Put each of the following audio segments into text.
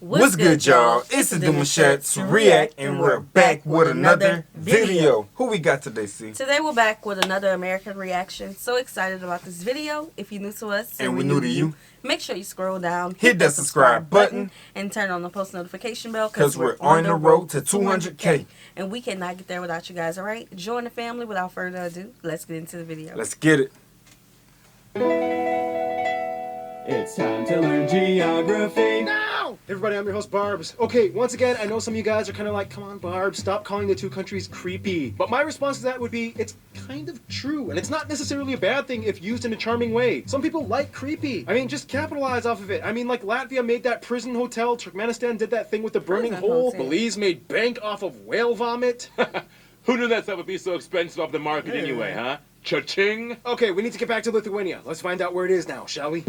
What's good, y'all? It's the Demouchets REACT, and we're back with another video. Who we got today, C? Today we're back with another American reaction. So excited about this video. If you're new to us And we're new to you, make sure you scroll down, hit that subscribe button, and turn on the post notification bell because we're on the road to 200K. And we cannot get there without you guys, alright? Join the family. Without further ado, let's get into the video. Let's get it. It's time to learn geography now! Hey everybody, I'm your host Barbs. Okay, once again, I know some of you guys are kind of like, come on Barbs, stop calling the two countries creepy. But my response to that would be, it's kind of true. And it's not necessarily a bad thing if used in a charming way. Some people like creepy. I mean, just capitalize off of it. I mean, like Latvia made that prison hotel, Turkmenistan did that thing with the burning hole, Belize made bank off of whale vomit. Who knew that stuff would be so expensive off the market anyway, huh? Cha-ching! Okay, we need to get back to Lithuania. Let's find out where it is now, shall we?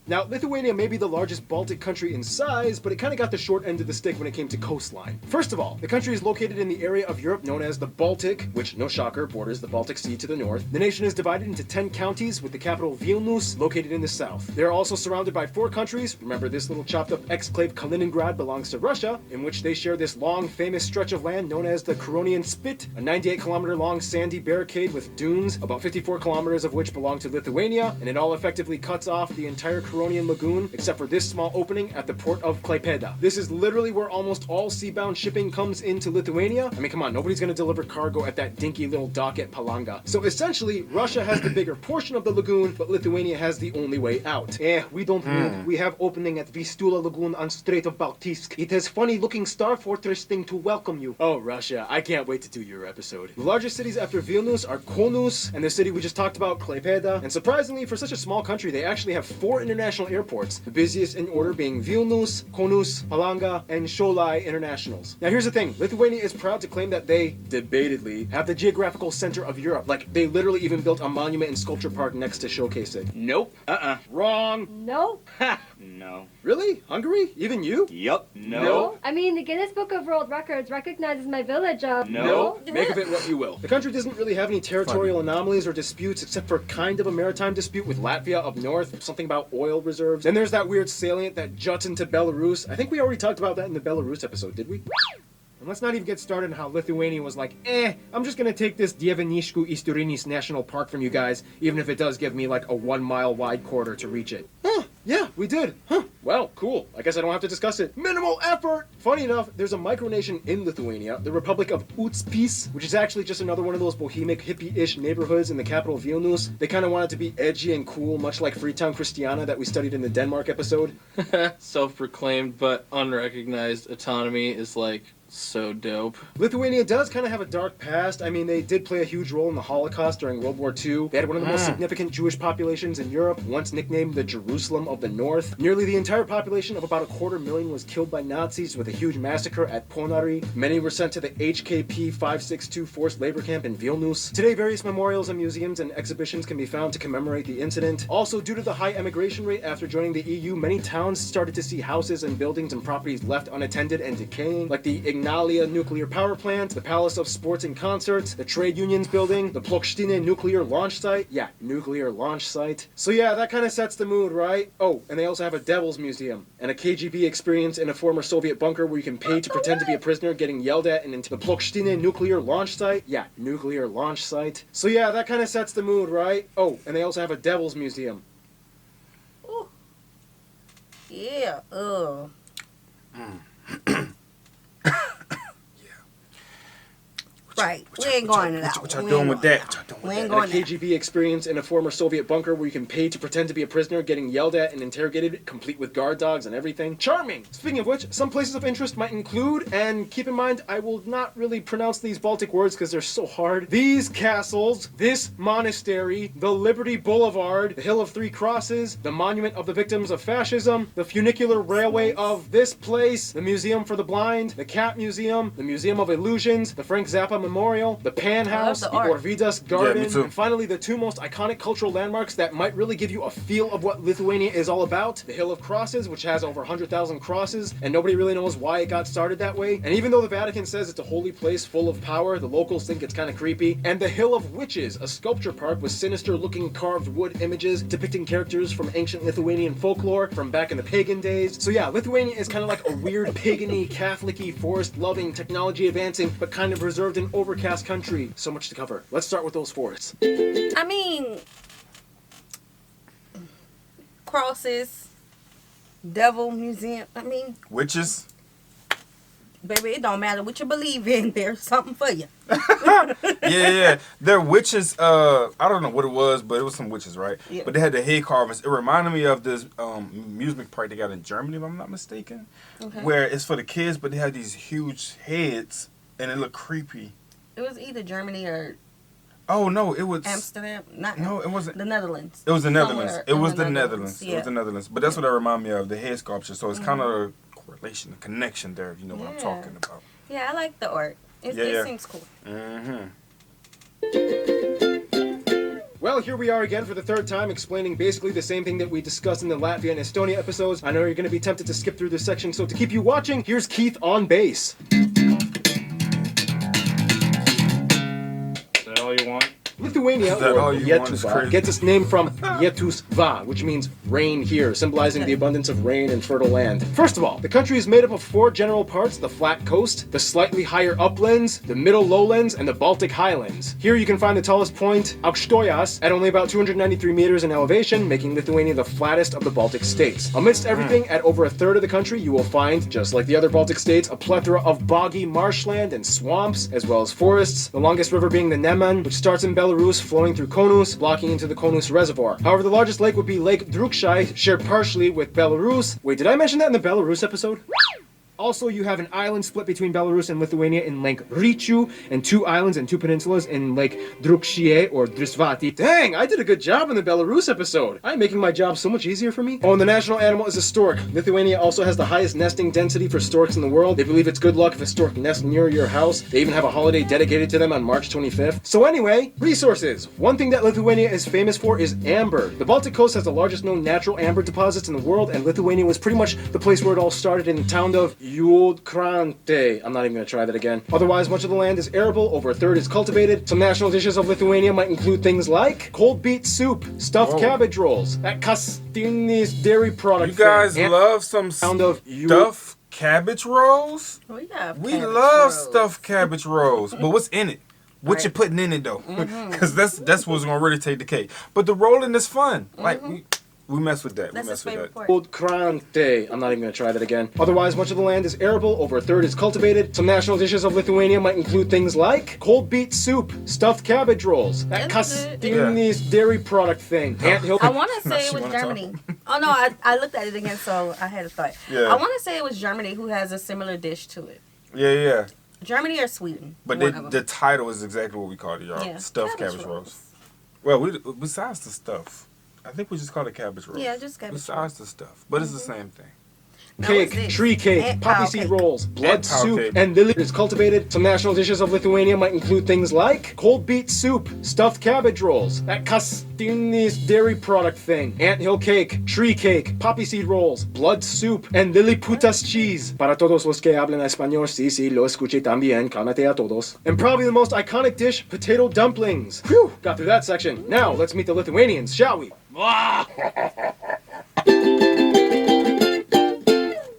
Now, Lithuania may be the largest Baltic country in size, but it kind of got the short end of the stick when it came to coastline. First of all, the country is located in the area of Europe known as the Baltic, which, no shocker, borders the Baltic Sea to the north. The nation is divided into 10 counties, with the capital Vilnius located in the south. They are also surrounded by 4 countries. Remember, this little chopped up exclave Kaliningrad belongs to Russia, in which they share this long, famous stretch of land known as the Curonian Spit, a 98-kilometer long sandy barricade with dunes, about 54 kilometers of which belong to Lithuania, and it all effectively cuts off the entire Curonian Lagoon, except for this small opening at the port of Klaipėda. This is literally where almost all seabound shipping comes into Lithuania. I mean, come on, nobody's gonna deliver cargo at that dinky little dock at Palanga. So essentially, Russia has the bigger portion of the lagoon, but Lithuania has the only way out. We don't need. We have opening at Vistula Lagoon on Strait of Baltisk. It has funny-looking star fortress thing to welcome you. Oh, Russia, I can't wait to do your episode. The largest cities after Vilnius are Kaunas, and the city we just talked about, Klaipėda. And surprisingly, for such a small country, they actually have 4 international airports, the busiest in order being Vilnius, Kaunas, Palanga, and Šiauliai internationals. Now here's the thing, Lithuania is proud to claim that they, debatedly, have the geographical center of Europe. Like, they literally even built a monument and sculpture park next to showcase it. Nope. Wrong. Nope. Ha! No. Really? Hungary? Even you? Yup. No. I mean, the Guinness Book of World Records recognizes my village of... No. Make of it what you will. The country doesn't really have any territorial anomalies or disputes except for kind of a maritime dispute with Latvia up north, something about oil reserves. Then there's that weird salient that juts into Belarus. I think we already talked about that in the Belarus episode, did we? And let's not even get started on how Lithuania was like, I'm just gonna take this Dieveniškių Istorinis National Park from you guys, even if it does give me like a 1-mile wide corridor to reach it. Huh, yeah, we did. Huh, well, cool. I guess I don't have to discuss it. Minimal effort! Funny enough, there's a micronation in Lithuania, the Republic of Utspis, which is actually just another one of those bohemic, hippie-ish neighborhoods in the capital Vilnius. They kind of wanted to be edgy and cool, much like Freetown Christiana that we studied in the Denmark episode. Self-proclaimed but unrecognized autonomy is like so dope. Lithuania does kind of have a dark past. I mean, they did play a huge role in the Holocaust during World War II. They had one of the most significant Jewish populations in Europe, once nicknamed the Jerusalem of the North. Nearly the entire population of about 250,000 was killed by Nazis with a huge massacre at Ponari. Many were sent to the HKP 562 forced labor camp in Vilnius. Today, various memorials and museums and exhibitions can be found to commemorate the incident. Also, due to the high emigration rate after joining the EU, many towns started to see houses and buildings and properties left unattended and decaying, like the Ignalia nuclear power plant, the Palace of Sports and Concerts, the Trade Unions building, the Plokštine nuclear launch site. Yeah, nuclear launch site. So yeah, that kind of sets the mood, right? Oh, and they also have a Devil's Museum and a KGB experience in a former Soviet bunker where you can pay to pretend to be a prisoner getting yelled at and into the Plokštine nuclear launch site. Yeah, nuclear launch site. So yeah, that kind of sets the mood, right? Oh, and they also have a Devil's Museum. Ooh. Yeah, Right, we ain't going to that. What y'all doing with that? We ain't going a KGB experience in a former Soviet bunker where you can pay to pretend to be a prisoner getting yelled at and interrogated, complete with guard dogs and everything. Charming! Speaking of which, some places of interest might include, and keep in mind, I will not really pronounce these Baltic words because they're so hard, these castles, this monastery, the Liberty Boulevard, the Hill of Three Crosses, the Monument of the Victims of Fascism, the funicular railway of this place, the Museum for the Blind, the Cat Museum, the Museum of Illusions, the Frank Zappa Memorial, the Pan House, the art. Orvydas Garden, me too. and finally the two most iconic cultural landmarks that might really give you a feel of what Lithuania is all about. The Hill of Crosses, which has over 100,000 crosses, and nobody really knows why it got started that way. And even though the Vatican says it's a holy place full of power, the locals think it's kind of creepy. And the Hill of Witches, a sculpture park with sinister-looking carved wood images depicting characters from ancient Lithuanian folklore from back in the pagan days. So yeah, Lithuania is kind of like a weird pagany, Catholic-y, forest-loving, technology-advancing, but kind of reserved and overcast country. So much to cover. Let's start with those forests. I mean, crosses, devil museum. I mean, Witches. baby, it don't matter what you believe in. There's something for you. Yeah. They're witches. I don't know what it was, but it was some witches, right? Yeah. But they had the head carvings. It reminded me of this amusement park they got in Germany, if I'm not mistaken, where it's for the kids, but they had these huge heads, and it looked creepy. It was either Germany or Oh no, it was Amsterdam. No, it wasn't. The Netherlands. It was the Netherlands. Somewhere It in was the the Netherlands, Netherlands. It yeah. was the Netherlands. But that's what it reminded me of, the head sculpture. So it's kind of a correlation, a connection there, if you know what I'm Yeah. talking about. Yeah, I like the art. It Yeah. seems cool. Mm-hmm. Well, here we are again for the third time explaining basically the same thing that we discussed in the Latvia and Estonia episodes. I know you're going to be tempted to skip through this section, so to keep you watching, here's Keith on bass. Is that all you want? Lithuania, Is that or all you want? It's Lietuva, crazy. gets its name from Lietus va, which means rain here, symbolizing the abundance of rain and fertile land. First of all, the country is made up of four general parts: the flat coast, the slightly higher uplands, the middle lowlands, and the Baltic highlands. Here you can find the tallest point, Aukštojas, at only about 293 meters in elevation, making Lithuania the flattest of the Baltic states. Amidst everything, at over a third of the country, you will find, just like the other Baltic states, a plethora of boggy marshland and swamps, as well as forests, the longest river being the Neman, which starts in Belarus, flowing through Kaunas, blocking into the Kaunas Reservoir. However, the largest lake would be Lake Drukšai, shared partially with Belarus. Wait, did I mention that in the Belarus episode? Also, you have an island split between Belarus and Lithuania in Lake Ryčių, and two islands and two peninsulas in Lake Drukšie or Drisvati. Dang, I did a good job in the Belarus episode. I'm making my job so much easier for me. Oh, and the national animal is a stork. Lithuania also has the highest nesting density for storks in the world. They believe it's good luck if a stork nests near your house. They even have a holiday dedicated to them on March 25th. So anyway, resources. One thing that Lithuania is famous for is amber. The Baltic coast has the largest known natural amber deposits in the world, and Lithuania was pretty much the place where it all started, in the town of Juodkrantė. I'm not even going to try that again. Otherwise, much of the land is arable, over a third is cultivated. Some national dishes of Lithuania might include things like cold beet soup, stuffed cabbage rolls, that Kastinis dairy product. You guys thing, and love some sound of stuffed cabbage rolls? We have We cabbage love rolls. stuffed cabbage rolls. But what's in it? What Right. you putting in it though? Because that's what's gonna really take the cake. But the rolling is fun. Like we mess with that. That's we his mess with favorite that. part. Juodkrantė. I'm not even going to try that again. Otherwise, much of the land is arable, over a third is cultivated. Some national dishes of Lithuania might include things like cold beet soup, stuffed cabbage rolls, that That's good. Kastinis dairy product thing, anthill. I want to say She it was wanna talk. Germany. Oh no, I looked at it again, so I had a thought. Yeah. I want to say it was Germany who has a similar dish to it. Yeah. Germany or Sweden. But one of them. the title is exactly what we call it, y'all. Yeah. Stuffed cabbage rolls. Well, besides the stuff, I think we just call it cabbage rolls. Yeah, just cabbage Besides the stuff, but it's the same thing. Now what's Cake, this? tree cake, Ant poppy pile seed cake. rolls, blood Ant pile soup, cake. and lily is cultivated. Some national dishes of Lithuania might include things like cold beet soup, stuffed cabbage rolls, that Kastinis dairy product thing, anthill cake, tree cake, poppy seed rolls, blood soup, and liliputas cheese. Para todos los que hablan español, sí, lo escuché también, cálmate a todos. And probably the most iconic dish, potato dumplings. Whew, got through that section. Now, let's meet the Lithuanians, shall we?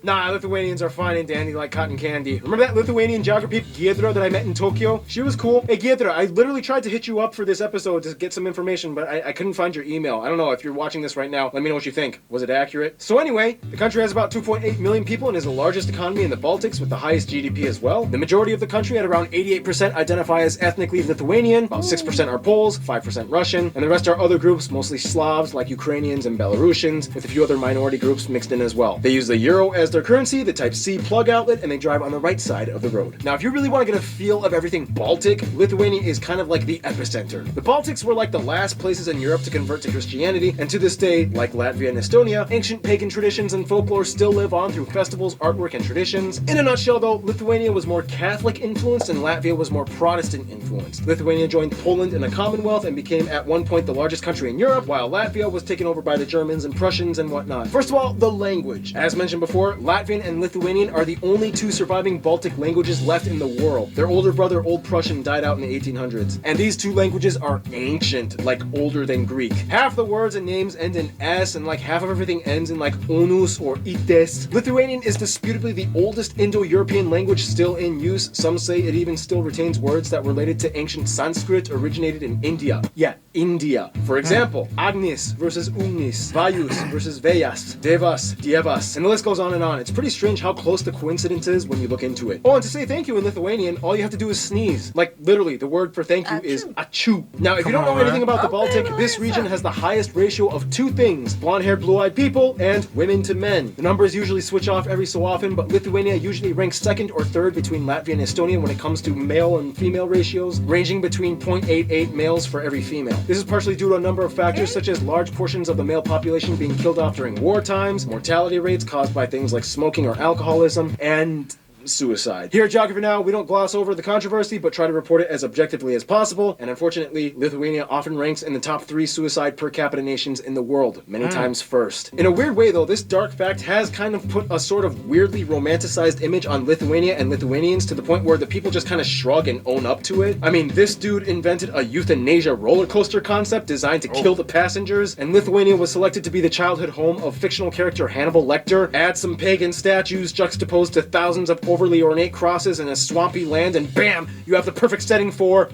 Nah, Lithuanians are fine and dandy like cotton candy. Remember that Lithuanian geography Giedra that I met in Tokyo? She was cool. Hey Giedra, I literally tried to hit you up for this episode to get some information, but I couldn't find your email. I don't know if you're watching this right now. Let me know what you think. Was it accurate? So anyway, the country has about 2.8 million people and is the largest economy in the Baltics with the highest GDP as well. The majority of the country, at around 88%, identify as ethnically Lithuanian. About 6% are Poles, 5% Russian, and the rest are other groups, mostly Slavs like Ukrainians and Belarusians, with a few other minority groups mixed in as well. They use the euro as as their currency the Type-C plug outlet, and they drive on the right side of the road. Now, if you really want to get a feel of everything Baltic, Lithuania is kind of like the epicenter. The Baltics were like the last places in Europe to convert to Christianity, and to this day, like Latvia and Estonia, ancient pagan traditions and folklore still live on through festivals, artwork, and traditions. In a nutshell, though, Lithuania was more Catholic influenced and Latvia was more Protestant influenced. Lithuania joined Poland in a Commonwealth and became at one point the largest country in Europe, while Latvia was taken over by the Germans and Prussians and whatnot. First of all, the language. As mentioned before, Latvian and Lithuanian are the only two surviving Baltic languages left in the world. Their older brother, Old Prussian, died out in the 1800s. And these two languages are ancient, like older than Greek. Half the words and names end in S, and like half of everything ends in like onus or ites. Lithuanian is disputably the oldest Indo-European language still in use. Some say it even still retains words that related to ancient Sanskrit originated in India. Yeah, India. For example, Agnis versus Ugnis, Vayus versus Veyas, Devas, Dievas, and the list goes on and on. It's pretty strange how close the coincidence is when you look into it. Oh, and to say thank you in Lithuanian, all you have to do is sneeze. Like, literally, the word for thank you is achu. Now, if you don't know anything about the Baltic, this region has the highest ratio of two things: blonde-haired, blue-eyed people and women to men. The numbers usually switch off every so often, but Lithuania usually ranks second or third between Latvia and Estonia when it comes to male and female ratios, ranging between 0.88 males for every female. This is partially due to a number of factors, such as large portions of the male population being killed off during war times, mortality rates caused by things like smoking or alcoholism, and suicide. Here at Geography Now, we don't gloss over the controversy, but try to report it as objectively as possible, and unfortunately, Lithuania often ranks in the top 3 suicide per capita nations in the world, many times first. In a weird way, though, this dark fact has kind of put a sort of weirdly romanticized image on Lithuania and Lithuanians to the point where the people just kind of shrug and own up to it. I mean, this dude invented a euthanasia roller coaster concept designed to kill the passengers, and Lithuania was selected to be the childhood home of fictional character Hannibal Lecter. Add some pagan statues juxtaposed to thousands of overly ornate crosses in a swampy land, and bam, you have the perfect setting for...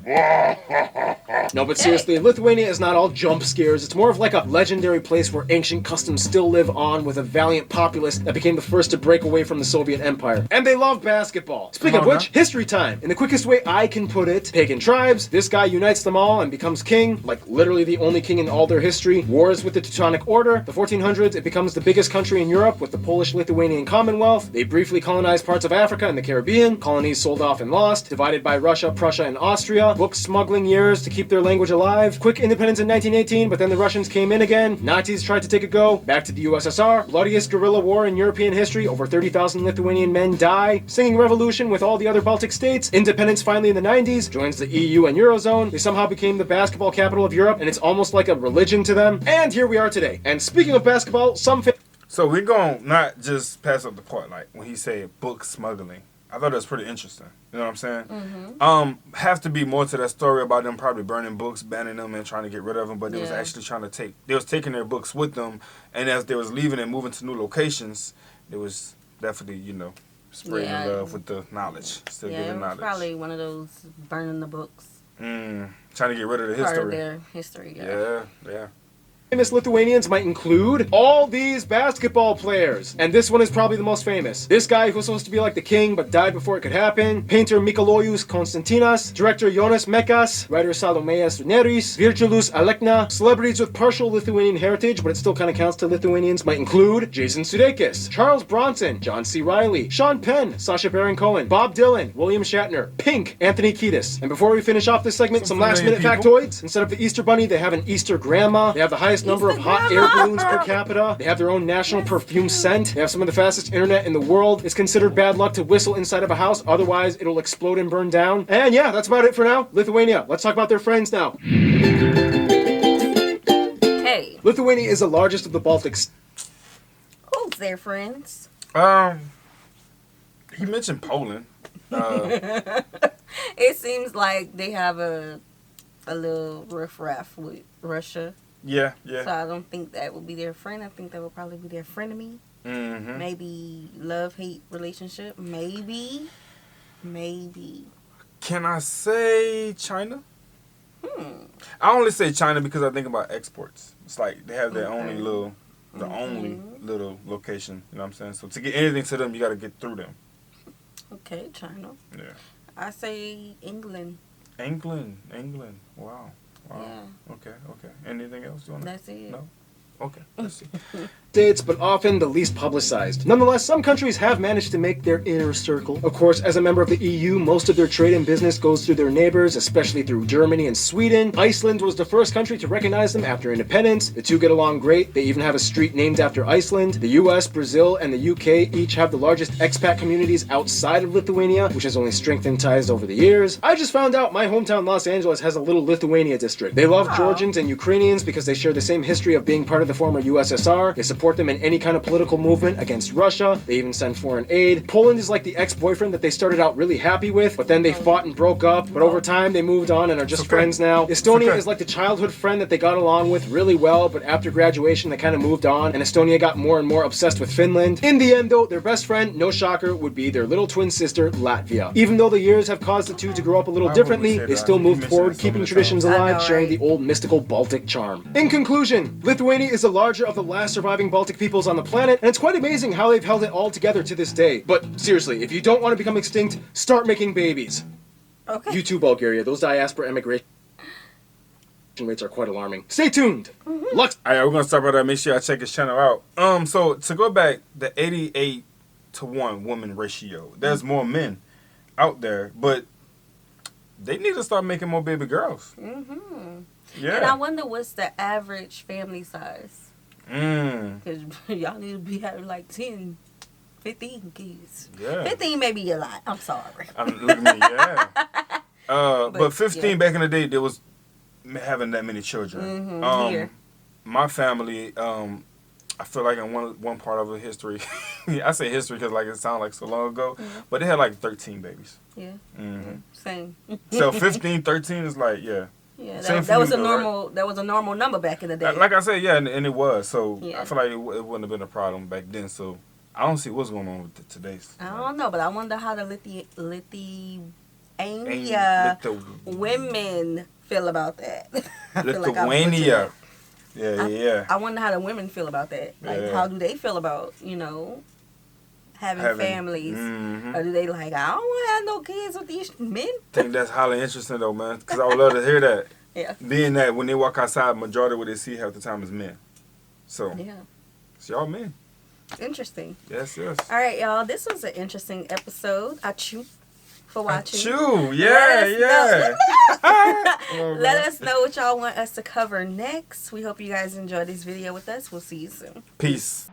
No, but seriously, Lithuania is not all jump scares. It's more of like a legendary place where ancient customs still live on, with a valiant populace that became the first to break away from the Soviet Empire. And they love basketball. Speaking of which, history time. In the quickest way I can put it, pagan tribes, this guy unites them all and becomes king, like literally the only king in all their history. Wars with the Teutonic Order. The 1400s, it becomes the biggest country in Europe with the Polish-Lithuanian Commonwealth. They briefly colonized parts of Africa and the Caribbean. Colonies sold off and lost. Divided by Russia, Prussia, and Austria. Book smuggling years to keep their language alive. Quick independence in 1918, but then the Russians came in again. Nazis tried to take a go. Back to the USSR. Bloodiest guerrilla war in European history. Over 30,000 Lithuanian men die. Singing revolution with all the other Baltic states. Independence finally in the 90s. Joins the EU and Eurozone. They somehow became the basketball capital of Europe, and it's almost like a religion to them. And here we are today. And speaking of basketball, So we're going to not just pass up the part, like when he said book smuggling. I thought that was pretty interesting. You know what I'm saying? Mm-hmm. Have to be more to that story about them probably burning books, banning them, and trying to get rid of them. But they was actually trying to they was taking their books with them, and as they was leaving and moving to new locations, it was definitely, spreading love with the knowledge, still giving knowledge. Probably one of those burning the books. Trying to get rid of the history. Part of their history. Yeah. famous Lithuanians might include all these basketball players. And this one is probably the most famous. This guy who was supposed to be like the king but died before it could happen. Painter Mikalojus Konstantinas. Director Jonas Mekas. Writer Salomėjas Nėris. Virgilius Alekna. Celebrities with partial Lithuanian heritage, but it still kind of counts to Lithuanians, might include Jason Sudeikis, Charles Bronson, John C. Reilly, Sean Penn, Sacha Baron Cohen, Bob Dylan, William Shatner, Pink, Anthony Kiedis. And before we finish off this segment, some last minute factoids. Instead of the Easter Bunny, they have an Easter Grandma. They have the highest number of hot air balloons per capita. They have their own national perfume scent. They have some of the fastest internet in the world. It's considered bad luck to whistle inside of a house, otherwise it'll explode and burn down. And yeah, that's about it for now. Lithuania. Let's talk about their friends now. Hey. Lithuania is the largest of the Baltics. Who's their friends? He mentioned Poland. It seems like they have a little riffraff with Russia. Yeah. So I don't think that would be their friend. I think that would probably be their frenemy. Mm-hmm. Maybe love-hate relationship. Maybe. Can I say China? I only say China because I think about exports. It's like they have their only little location. You know what I'm saying? So to get anything to them, you got to get through them. Okay, China. Yeah. I say England. England. Wow. Yeah. Okay. Anything else you want to? That's it. No? Okay. Let's see. States, but often the least publicized. Nonetheless, some countries have managed to make their inner circle. Of course, as a member of the EU, most of their trade and business goes through their neighbors, especially through Germany and Sweden. Iceland was the first country to recognize them after independence. The two get along great. They even have a street named after Iceland. The US, Brazil, and the UK each have the largest expat communities outside of Lithuania, which has only strengthened ties over the years. I just found out my hometown Los Angeles has a little Lithuania district. They love Georgians and Ukrainians because they share the same history of being part of the former USSR. They support them in any kind of political movement against Russia. They even send foreign aid. Poland is like the ex-boyfriend that they started out really happy with, but then they fought and broke up, but over time they moved on and are just friends now. Estonia is like the childhood friend that they got along with really well, but after graduation they kind of moved on, and Estonia got more and more obsessed with Finland. In the end though, their best friend, no shocker, would be their little twin sister, Latvia. Even though the years have caused the two to grow up a little differently, they still moved forward, keeping traditions alive, sharing the old mystical Baltic charm. In conclusion, Lithuania is the larger of the last surviving Baltic peoples on the planet, and it's quite amazing how they've held it all together to this day. But seriously, if you don't want to become extinct, start making babies. Okay. You too, Bulgaria. Those diaspora emigration rates are quite alarming. Stay tuned. Lux. All right, we're gonna stop right there. Make sure y'all check his channel out. So to go back, the 88-to-1 woman ratio. There's more men out there, but they need to start making more baby girls. Yeah. And I wonder what's the average family size. Because y'all need to be having like 10, 15 kids. Yeah. 15 may be a lot. I'm sorry. Look at me, yeah. But 15 yeah. back in the day, there was having that many children. Here. My family, I feel like in one part of the history, I say history because like it sounds like so long ago, but they had like 13 babies. Yeah. Same. So 15, 13 is like, yeah. Yeah, Same for that was you, a though, normal. That was a normal number back in the day. Like I said, yeah, and it was. So Yeah. I feel like it wouldn't have been a problem back then. So I don't see what's going on with today's. I don't know, but I wonder how the women feel about that. I feel like I butchered Lithuania. it. Yeah. I wonder how the women feel about that. Like, Yeah. how do they feel about having families? Or do they like, I don't want to have no kids with these men? I think that's highly interesting though, man. Because I would love to hear that. Yeah. Being that when they walk outside, majority of what they see half the time is men. So Yeah. it's y'all men. Interesting. Yes. All right, y'all. This was an interesting episode. Achoo for watching. Chew. Yeah. Let us know what y'all want us to cover next. We hope you guys enjoyed this video with us. We'll see you soon. Peace.